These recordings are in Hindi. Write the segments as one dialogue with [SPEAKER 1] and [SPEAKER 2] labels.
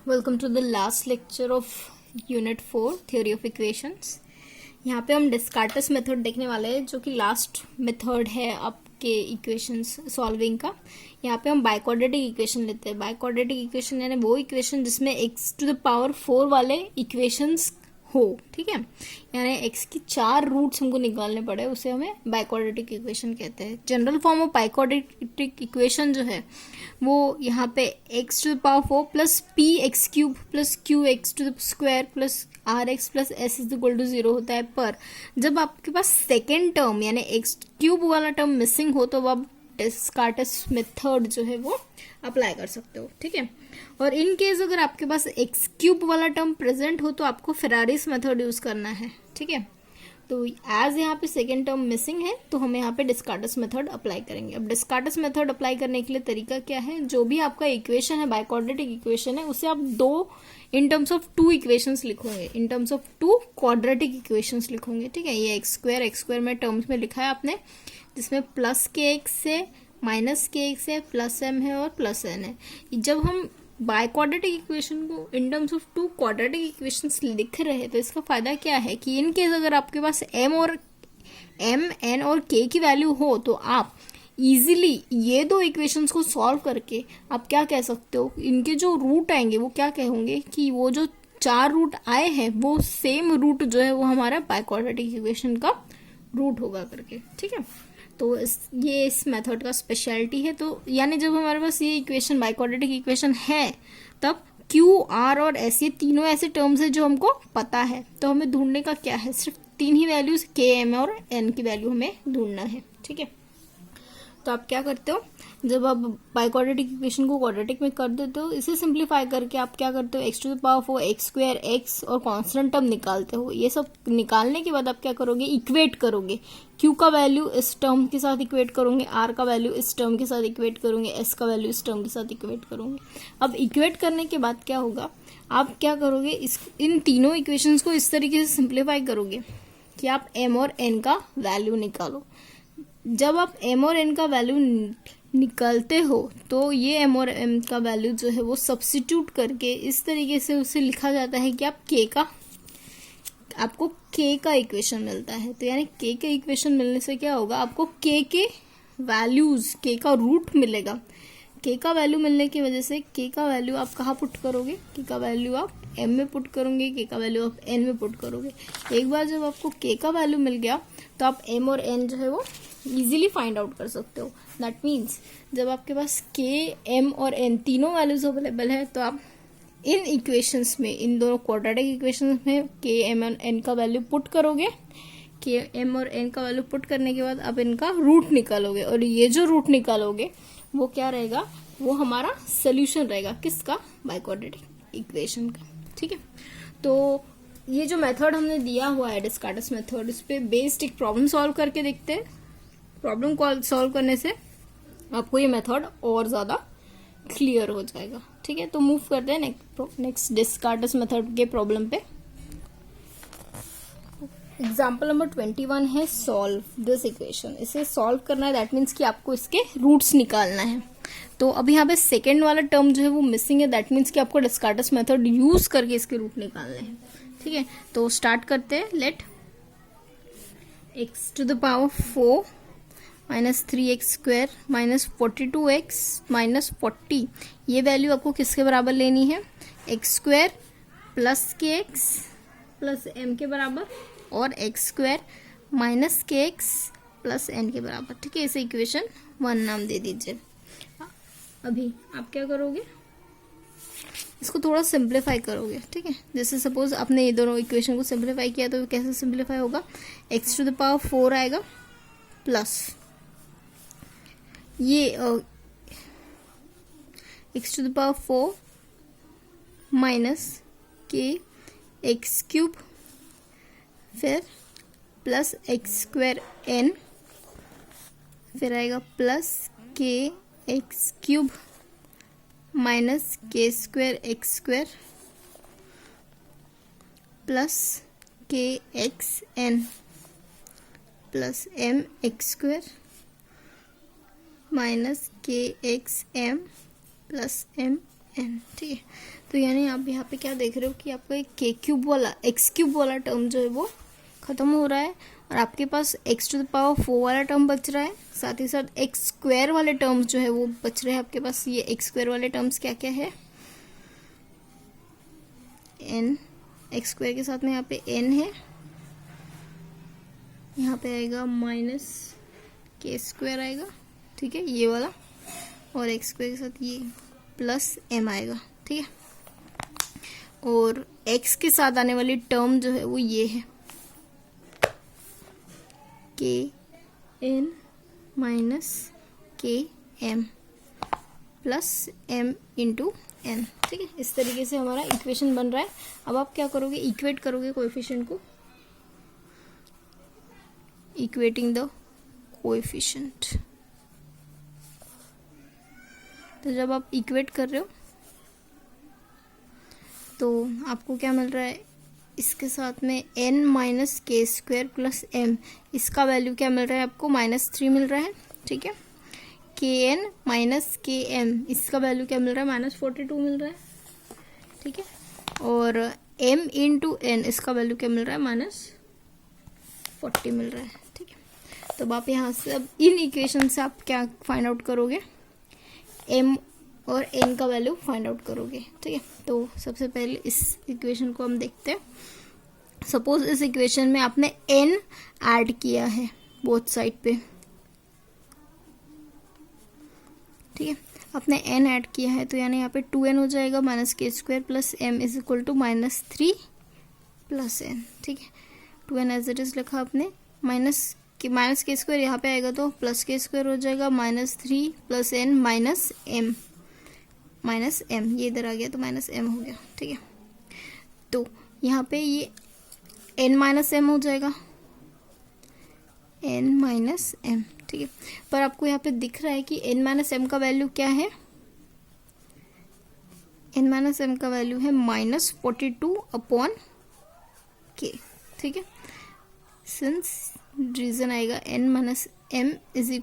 [SPEAKER 1] Welcome to the last lecture of unit 4 theory of equations. यहाँ पे हम डिस्कार्टस मेथड देखने वाले हैं, जो कि लास्ट मेथड है आपके इक्वेशंस सॉल्विंग का। यहाँ पे हम बाइक्वाड्रेटिक इक्वेशन लेते हैं। बाइक्वाड्रेटिक इक्वेशन यानी वो इक्वेशन जिसमें x टू द पावर 4 वाले इक्वेशंस हो, ठीक है। यानी x की 4 रूट्स हमको निकालने पड़े, उसे हमें बाइक्वाड्रेटिक इक्वेशन कहते हैं। General form of biquadratic equation जो है वो यहाँ पे x to the power 4 plus p x cube plus q x to the square plus r x plus s is equal to 0 होता है। पर जब आपके पास सेकेंड टर्म यानी एक्स क्यूब वाला टर्म मिसिंग हो तो आप डिस्कार्टस मेथड जो है वो अप्लाई कर सकते हो, ठीक है। और इन केस अगर आपके पास एक्स क्यूब वाला टर्म प्रेजेंट हो तो आपको फेरारिस मेथड यूज करना है, ठीक है। तो एज यहाँ पे सेकेंड टर्म मिसिंग है तो हम यहाँ पे डिस्कार्टस मेथड अप्लाई करेंगे। अब डिस्कार्टस मेथड अप्लाई करने के लिए तरीका क्या है, जो भी आपका इक्वेशन है बाइक्वाड्रेटिक इक्वेशन है उसे आप दो in terms of two equations लिखोगे, in terms of two quadratic equations लिखोगे, ठीक है। ये एक्स स्क्वायर में टर्म्स में लिखा है आपने, जिसमें प्लस के एक्स है, माइनस के एक्स है, प्लस एम है और प्लस एन है। जब हम बाइक्वाड्रेटिक इक्वेशन को in terms of two quadratic equations लिख रहे हैं तो इसका फायदा क्या है कि इन केस अगर आपके पास एम एन और के की वैल्यू हो तो आप इजीली ये दो इक्वेशंस को सॉल्व करके आप क्या कह सकते हो, इनके जो रूट आएंगे वो क्या कहोगे कि वो जो 4 रूट आए हैं वो सेम रूट जो है वो हमारा बाइक्वाड्रेटिक इक्वेशन का रूट होगा करके, ठीक है। तो ये इस मेथड का स्पेशलिटी है। तो यानी जब हमारे पास ये इक्वेशन बाइक्वाड्रेटिक इक्वेशन है तब क्यू आर और एस ये तीनों ऐसे टर्म्स है जो हमको पता है, तो हमें ढूंढने का क्या है, सिर्फ 3 ही वैल्यूज के एम और एन की वैल्यू हमें ढूंढना है, ठीक है। तो आप क्या करते हो, जब आप बाइक्वाड्रेटिक इक्वेशन को क्वाड्रेटिक में कर देते हो, इसे सिंप्लीफाई करके आप क्या करते हो, x to the power 4 x square x और कांस्टेंट टर्म निकालते हो। ये सब निकालने के बाद आप क्या करोगे, इक्वेट करोगे। क्यू का वैल्यू इस टर्म के साथ इक्वेट करोगे, आर का वैल्यू इस टर्म के साथ इक्वेट करोगे, एस का वैल्यू इस टर्म के साथ इक्वेट करोगे। अब इक्वेट करने के बाद क्या होगा, आप क्या करोगे, इन तीनों इक्वेशंस को इस तरीके से सिंप्लीफाई करोगे कि आप एम और एन का वैल्यू निकालो। जब आप एम और एन का वैल्यू निकालते हो तो ये एम और एन का वैल्यू जो है वो सब्स्टिट्यूट करके इस तरीके से उसे लिखा जाता है कि आपको के का इक्वेशन मिलता है। तो यानी के का इक्वेशन मिलने से क्या होगा, आपको के वैल्यूज, के का रूट मिलेगा। के का वैल्यू मिलने की वजह से के का वैल्यू आप कहाँ पुट करोगे, के का वैल्यू आप एम में पुट करोगे, के का वैल्यू आप एन में पुट करोगे। एक बार जब आपको के का वैल्यू मिल गया तो आप एम और एन जो है वो इजीली फाइंड आउट कर सकते हो। दैट मीन्स जब आपके पास के एम और एन तीनों वैल्यूज अवेलेबल है तो आप इन इक्वेशंस में, इन दोनों क्वाड्रेटिक इक्वेशंस में के एम और एन का वैल्यू पुट करोगे। के एम और एन का वैल्यू पुट करने के बाद आप इनका रूट निकालोगे, और ये जो रूट निकालोगे वो क्या रहेगा, वो हमारा सोल्यूशन रहेगा, किसका, बाइक्वाड्रेटिक इक्वेशन का, ठीक है। तो ये जो मेथड हमने दिया हुआ है डिस्कार्टस मेथड, इस पे बेस्ड एक प्रॉब्लम सॉल्व करके देखते हैं। प्रॉब्लम को सॉल्व करने से आपको ये मेथड और ज्यादा क्लियर हो जाएगा, ठीक है। तो मूव करते हैं नेक्स्ट डिस्कार्टस मेथड के प्रॉब्लम पे। एग्जाम्पल नंबर 21 है सॉल्व दिस इक्वेशन। इसे सॉल्व करना है, दैट मीन्स कि आपको इसके रूट्स निकालना है। तो अब यहाँ पे सेकेंड वाला टर्म जो है वो मिसिंग है, दैट मीन्स कि आपको डिस्कार्टस मेथड यूज करके इसके रूट निकालने हैं, ठीक है। तो स्टार्ट करते हैं। Let x to the power 4 minus 3x square minus 42x minus 40, ये वैल्यू आपको किसके बराबर लेनी है, x square plus k x plus m के बराबर और x square minus k x plus n के बराबर, ठीक है। इसे इक्वेशन 1 नाम दे दीजिए। अभी आप क्या करोगे, इसको थोड़ा सिंप्लीफाई करोगे, ठीक है। जैसे सपोज आपने ये दोनों इक्वेशन को सिंप्लीफाई किया तो कैसे सिंप्लीफाई होगा, एक्स टू द पावर 4 आएगा प्लस ये x to the power 4 minus k x cube फिर प्लस एक्स स्क्वायर एन, फिर आएगा plus k x cube minus k square x square plus k x n plus m x square minus k x m plus m n, ठीक है। तो यानी आप यहाँ पे क्या देख रहे हो कि आपका एक k क्यूब वाला x क्यूब वाला टर्म जो है वो खत्म हो रहा है और आपके पास x⁴ वाला टर्म बच रहा है, साथ ही साथ x² वाले टर्म्स जो है वो बच रहे हैं आपके पास। ये x² वाले टर्म्स क्या क्या है, n, x² के साथ में यहाँ पे n है, यहाँ पे आएगा -k² आएगा, ठीक है, ये वाला, और x² के साथ ये +m आएगा, ठीक है। और x के साथ आने वाली टर्म जो है वो ये है kn - km + m × n, ठीक है। इस तरीके से हमारा इक्वेशन बन रहा है। अब आप क्या करोगे, इक्वेट करोगे कोएफिशिएंट को, इक्वेटिंग द कोएफिशिएंट। तो जब आप इक्वेट कर रहे हो तो आपको क्या मिल रहा है, इसके साथ में n - k² + m, इसका वैल्यू क्या मिल रहा है आपको, -3 मिल रहा है, ठीक है। kn - km, इसका वैल्यू क्या मिल रहा है, -42 मिल रहा है, ठीक है। और m × n, इसका वैल्यू क्या मिल रहा है, -40 मिल रहा है, ठीक है। तो अब आप यहाँ से अब इन इक्वेशन से आप क्या फाइंड आउट करोगे, m और n का वैल्यू फाइंड आउट करोगे, ठीक है। तो सबसे पहले इस इक्वेशन को हम देखते हैं। सपोज इस इक्वेशन में आपने n ऐड किया है बोथ साइड पे, ठीक है, आपने n ऐड किया है तो यानी यहाँ पे 2n हो जाएगा, -k² + m = -3 + n, ठीक है। 2n एज इट इज लिखा आपने, -k² यहाँ पे आएगा तो +k² हो जाएगा, -3 + n -m, ये इधर आ गया तो -m हो गया, ठीक है। तो यहाँ पे ये n - m हो जाएगा, n - m, ठीक है। पर आपको यहाँ पे दिख रहा है कि n - m का वैल्यू क्या है, n - m का वैल्यू है -42/k, ठीक है। सिंस रीजन आएगा n - m =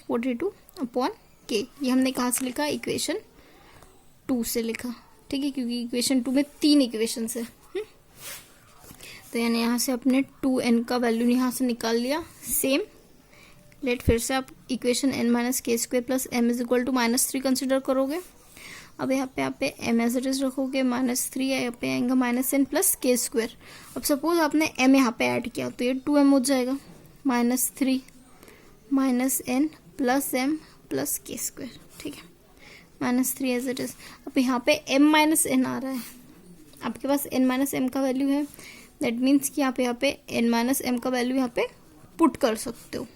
[SPEAKER 1] -42/k, ये हमने कहाँ से लिखा, इक्वेशन 2 से लिखा, ठीक है, क्योंकि इक्वेशन 2 में 3 इक्वेशन है। तो यानी यहाँ से अपने 2n का वैल्यू यहाँ से निकाल लिया। सेम लेट फिर से आप equation n - k² + m = -3 consider करोगे। अब यहाँ पे आप m एज इट इज रखोगे, -3 यहाँ पे आएगा -n + k²। अब सपोज आपने m यहाँ पे ऐड किया तो ये 2m हो जाएगा, -3 - n + m + k², ठीक है, -3 एज इट इज। अब यहाँ पे m - n आ रहा है, आपके पास n - m का वैल्यू है, दैट मीन्स कि आप यहाँ पे n - m का वैल्यू यहाँ पे पुट कर सकते हो।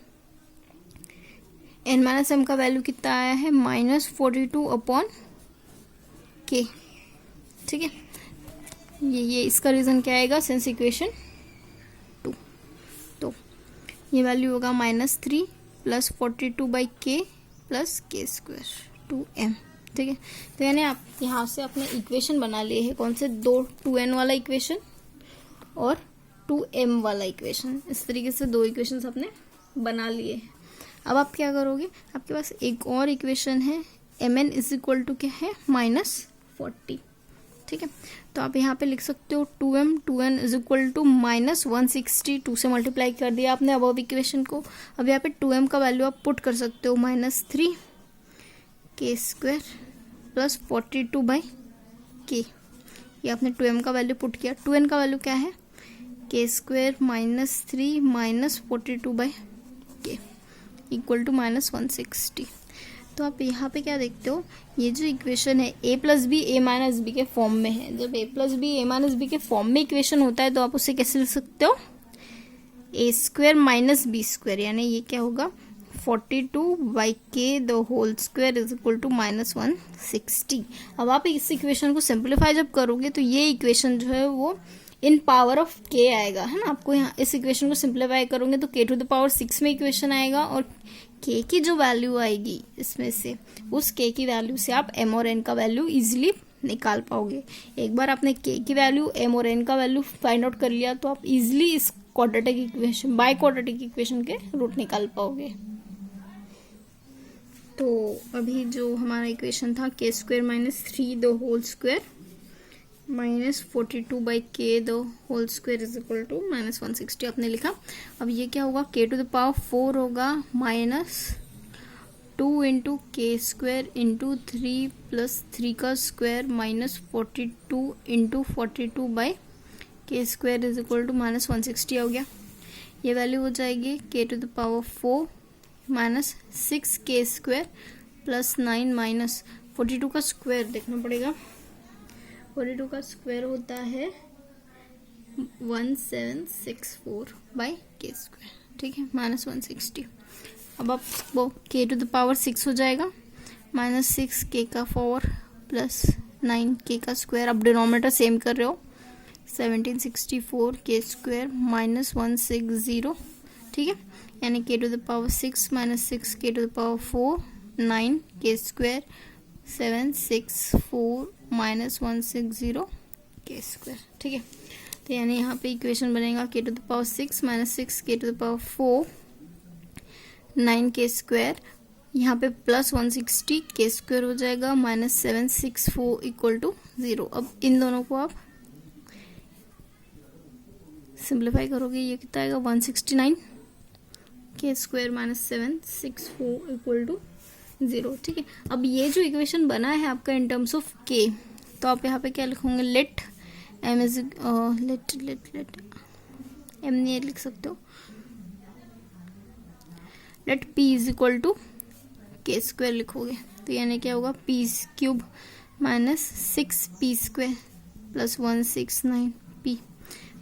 [SPEAKER 1] n - m का वैल्यू कितना आया है, -42/k, ठीक है। ये इसका रीजन क्या आएगा, सिंस इक्वेशन 2, तो ये वैल्यू होगा -3 + 42/k + k², 2m, ठीक है। तो यानी आप यहाँ से अपने इक्वेशन बना लिए हैं, कौन से दो, 2n वाला इक्वेशन और 2m वाला इक्वेशन, इस तरीके से 2 इक्वेशंस आपने बना लिए हैं। अब आप क्या करोगे, आपके पास एक और इक्वेशन है, mn = क्या है, -40, ठीक है। तो आप यहाँ पे लिख सकते हो 2n = -160, 2 से मल्टीप्लाई कर दिया आपने अब इक्वेशन को। अब यहाँ पे 2m का वैल्यू आप पुट कर सकते हो, -3 k² + 42/k, ये आपने 2m का वैल्यू पुट किया। 2n का वैल्यू क्या है, k² - 3 - 42/k = -160। तो आप यहाँ पे क्या देखते हो, ये जो इक्वेशन है a + b a - b के फॉर्म में है। जब a + b a - b के फॉर्म में इक्वेशन होता है तो आप उसे कैसे लिख सकते हो, a² - b², यानी ये क्या होगा, 42/k² = -160। अब आप इस इक्वेशन को सिंप्लीफाई जब करोगे तो ये इक्वेशन जो है वो इन पावर ऑफ k आएगा, है ना। आपको यहाँ इस इक्वेशन को सिंप्लीफाई करोगे तो k⁴ में इक्वेशन आएगा, और k की जो वैल्यू आएगी इसमें से, उस k की वैल्यू से आप m और n का वैल्यू इजीली निकाल पाओगे। एक बार आपने k की वैल्यू, m और n का वैल्यू फाइंड आउट कर लिया तो आप इजीली इस quadratic equation, by quadratic equation के रूट निकाल पाओगे। तो अभी जो हमारा इक्वेशन था k square minus 3 the whole square minus 42 by k the whole square is equal to minus 160 आपने लिखा। अब ये क्या होगा, के टू द पावर 4 होगा minus 2 into k square into 3 plus 3 का स्क्वायर minus 42 into 42 by k square is equal to minus 160 हो गया। ये वैल्यू हो जाएगी के टू द पावर 4 माइनस 6 के स्क्वायर प्लस 9 माइनस 42 का स्क्वायर देखना पड़ेगा। 42 का स्क्वायर होता है 1764 बाई के स्क्वायर, ठीक है, माइनस 160। अब आप वो के टू द पावर 6 हो जाएगा माइनस 6 के का 4 प्लस 9 के का स्क्वायर। अब डिनोमिनेटर सेम कर रहे हो, 1764 के स्क्वायर माइनस 160, ठीक है, यानी के टू द पावर 6 माइनस 6 के टू द पावर 4 9 के स्क्वायर 764 माइनस 160 के स्क्वायर, ठीक है। तो यानी यहाँ पे इक्वेशन बनेगा के टू द पावर 6 माइनस 6 के टू द पावर 4 9 के स्क्वायर, यहाँ पे प्लस 160 के स्क्वायर हो जाएगा माइनस 764 इक्वल टू 0। अब इन दोनों को आप सिंप्लीफाई करोगे, ये कितना आएगा 169 के स्क्वायर माइनस 764 इक्वल टू 0, ठीक है। अब ये जो इक्वेशन बना है आपका इन टर्म्स ऑफ के, तो आप यहाँ पे क्या लिखोगे, let m is let m नहीं लिख सकते हो, let p is equal to k square लिखोगे। तो यानी क्या होगा, p cube minus 6 p square plus 169 p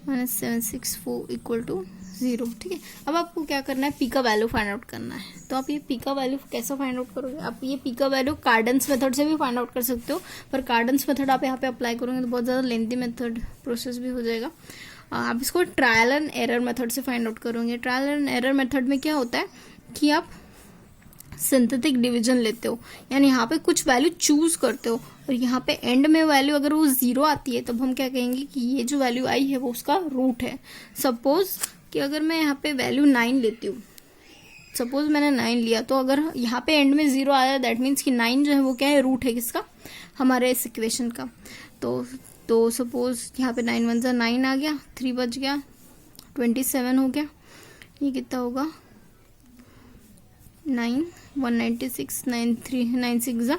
[SPEAKER 1] minus 764 equal to 0, ठीक है। अब आपको क्या करना है, पी का वैल्यू फाइंड आउट करना है। तो आप ये पी का वैल्यू कैसे फाइंड आउट करोगे, आप ये पी का वैल्यू कार्डन्स मेथड से भी फाइंड आउट कर सकते हो, पर कार्डन्स मेथड आप यहाँ पे अप्लाई करोगे तो बहुत ज़्यादा लेंथी मेथड प्रोसेस भी हो जाएगा। आप इसको ट्रायल एंड एरर मेथड से फाइंड आउट करोगे। ट्रायल एंड एरर मेथड में क्या होता है कि आप सिंथेटिक डिवीजन लेते हो, यानी यहाँ पे कुछ वैल्यू चूज करते हो और यहाँ पे एंड में वैल्यू अगर वो 0 आती है तब हम क्या कहेंगे कि ये जो वैल्यू आई है वो उसका रूट है। सपोज कि अगर मैं यहाँ पे वैल्यू 9 लेती हूँ, सपोज मैंने 9 लिया, तो अगर यहाँ पे एंड में 0 आया दैट मीन्स कि 9 जो है वो क्या है, रूट है किसका, हमारे इस इक्वेशन का। तो सपोज यहाँ पे 9 1 9 आ गया, 3 बच गया, 27 हो गया, ये कितना होगा 9 196 9 3 9 6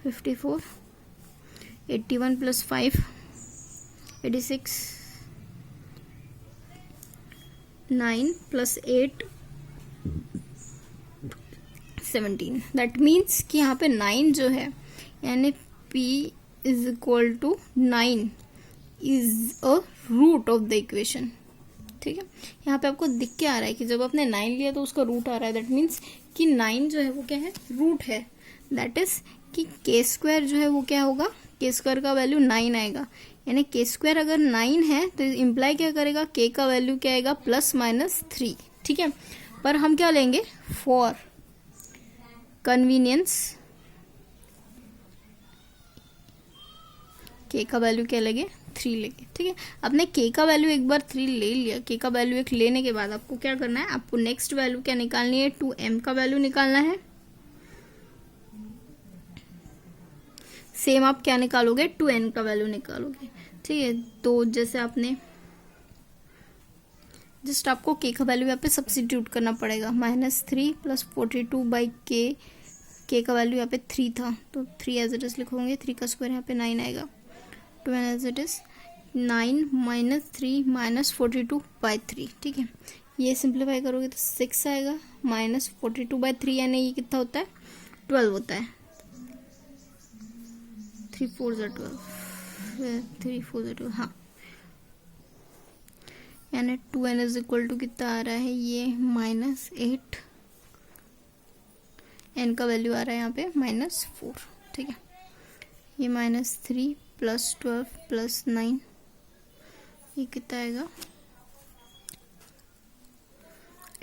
[SPEAKER 1] 54 81 प्लस 5 86 9 प्लस 8 17। दैट मीन्स कि यहाँ पे 9 जो है यानी P is equal to 9 is a root of the equation, ठीक है। यहाँ पे आपको दिख के आ रहा है कि जब आपने 9 लिया तो उसका रूट आ रहा है, दैट मीन्स कि 9 जो है वो क्या है, रूट है। दैट इज कि के स्क्वायर जो है वो क्या होगा, के स्क्वायर का वैल्यू 9 आएगा, यानी के स्क्वायर अगर 9 है तो इम्प्लाई क्या करेगा, के का वैल्यू क्या आएगा, प्लस माइनस 3, ठीक है। पर हम क्या लेंगे, फॉर कन्वीनियंस के का वैल्यू क्या लगे, 3 लेंगे, ठीक है। आपने के का वैल्यू एक बार 3 ले लिया, के का वैल्यू 1 लेने के बाद आपको क्या करना है, आपको नेक्स्ट वैल्यू क्या निकालनी है, 2m का वैल्यू निकालना है। सेम आप क्या निकालोगे, 2n का वैल्यू निकालोगे, ठीक है। तो जैसे आपने जस्ट आपको के का वैल्यू यहाँ पे सब्स्टिट्यूट करना पड़ेगा, -3 प्लस 42 बाई के का वैल्यू यहाँ पे 3 था तो 3 एज इट इज लिखोगे, 3 का स्क्वायर यहाँ पे 9 आएगा, 2 as it is 9 minus 3 minus 42 by 3, ठीक है। ये सिंप्लीफाई करोगे तो 6 आएगा, माइनस 42 बाई 3 यानी ये कितना होता है, 12 होता है, 3 4 12, 3 4 12, हाँ, यानी 2n इज इक्वल टू कितना आ रहा है, ये -8, n का वैल्यू आ रहा है यहाँ पे -4, ठीक है। ये -3 प्लस 12 प्लस 9, ये कितना आएगा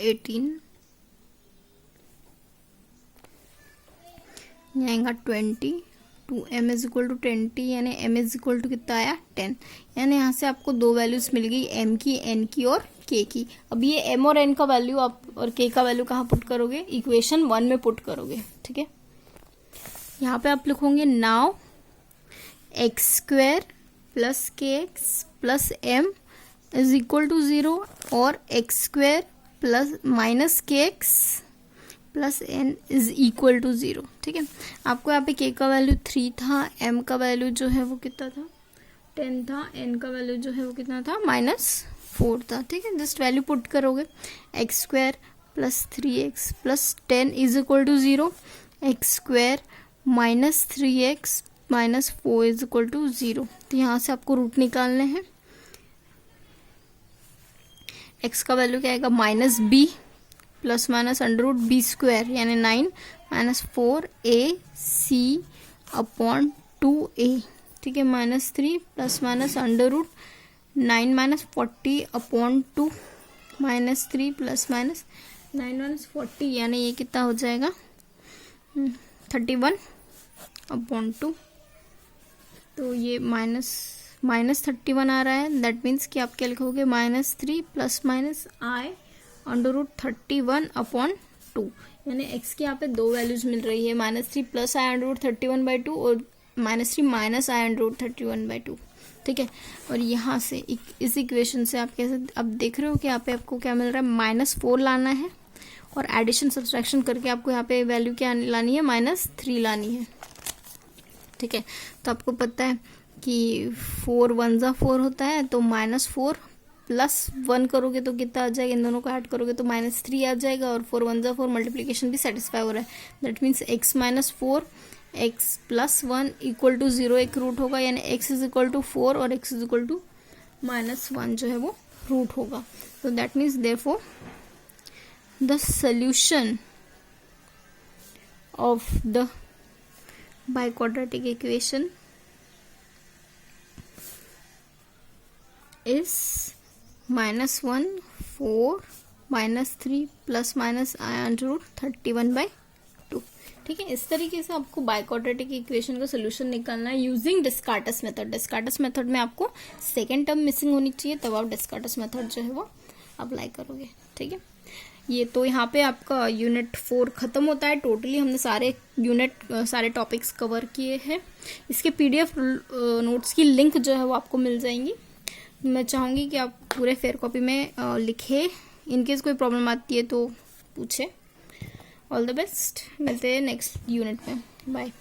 [SPEAKER 1] 18, ये आएगा 20, 2, m इज इक्वल टू 20, यानी m इज इक्वल टू कितना आया 10। यानी यहाँ से आपको दो वैल्यूज मिल गई, m की, n की और k की। अब ये m और n का वैल्यू आप और k का वैल्यू कहाँ पुट करोगे, इक्वेशन 1 में पुट करोगे। ठीक है, यहाँ पे आप लिखोगे now x square plus k x plus m is equal to 0 और x square plus minus k x plus n is equal to 0। ठीक है, आपको यहाँ पे के का वैल्यू 3 था, एम का वैल्यू जो है वो कितना था 10 था, एन का वैल्यू जो है वो कितना था -4 था। ठीक है, जस्ट वैल्यू पुट करोगे, x square plus 3x plus 10 is equal to 0, x square minus 3x minus 4 is equal to 0। तो यहाँ से आपको रूट निकालने हैं। x का वैल्यू क्या आएगा -b plus minus under root b square यानी 9 माइनस 4ac अपॉन 2a। ठीक है, -3 plus minus under root 9 minus 40 upon 2 -3 plus minus 9 minus 40 यानी ये कितना हो जाएगा 31 अपॉन 2। तो ये माइनस 31 आ रहा है, दैट मीन्स कि आप क्या लिखोगे -3 plus minus i under root 31 upon 2। यानी x की यहाँ पे दो वैल्यूज मिल रही है, -3 प्लस i अंडर रूट 31/2 और -3 माइनस i अंडर रूट 31/2। ठीक है, और यहाँ से इस इक्वेशन से आप कैसे अब देख रहे हो कि यहाँ पे आपको क्या मिल रहा है -4 लाना है और एडिशन सब्सट्रैक्शन करके आपको यहाँ पे वैल्यू क्या लानी है -3 लानी है। ठीक है, तो आपको पता है कि 4 1 जा 4 होता है, तो -4 प्लस 1 करोगे तो कितना आ जाएगा, इन दोनों को ऐड करोगे तो -3 आ जाएगा और 4 1 जा 4 मल्टीप्लीकेशन भी सेटिस्फाई हो रहा है। That means x minus 4 x plus 1 equal to 0 एक रूट होगा, यानी x इज इक्वल टू 4 और x इज इक्वल टू -1 जो है वो रूट होगा। तो that means therefore the solution of the biquadratic equation is -1 4 -3 plus minus i under root 31/2। ठीक है, इस तरीके से आपको बाइक्वाड्रेटिक इक्वेशन का सोल्यूशन निकालना है यूजिंग डिस्कार्टस मेथड। डिस्कार्टस मेथड में आपको सेकेंड टर्म मिसिंग होनी चाहिए, तब आप डिस्कार्टस मेथड जो है वो अप्लाई करोगे। ठीक है, ये तो यहाँ पे आपका यूनिट 4 खत्म होता है। टोटली हमने सारे टॉपिक्स कवर किए हैं। इसके PDF नोट्स की लिंक जो है वो आपको मिल जाएंगी। मैं चाहूँगी कि आप पूरे फेयर कॉपी में लिखें, इनकेस कोई प्रॉब्लम आती है तो पूछे। ऑल द बेस्ट, मिलते हैं नेक्स्ट यूनिट में, बाय।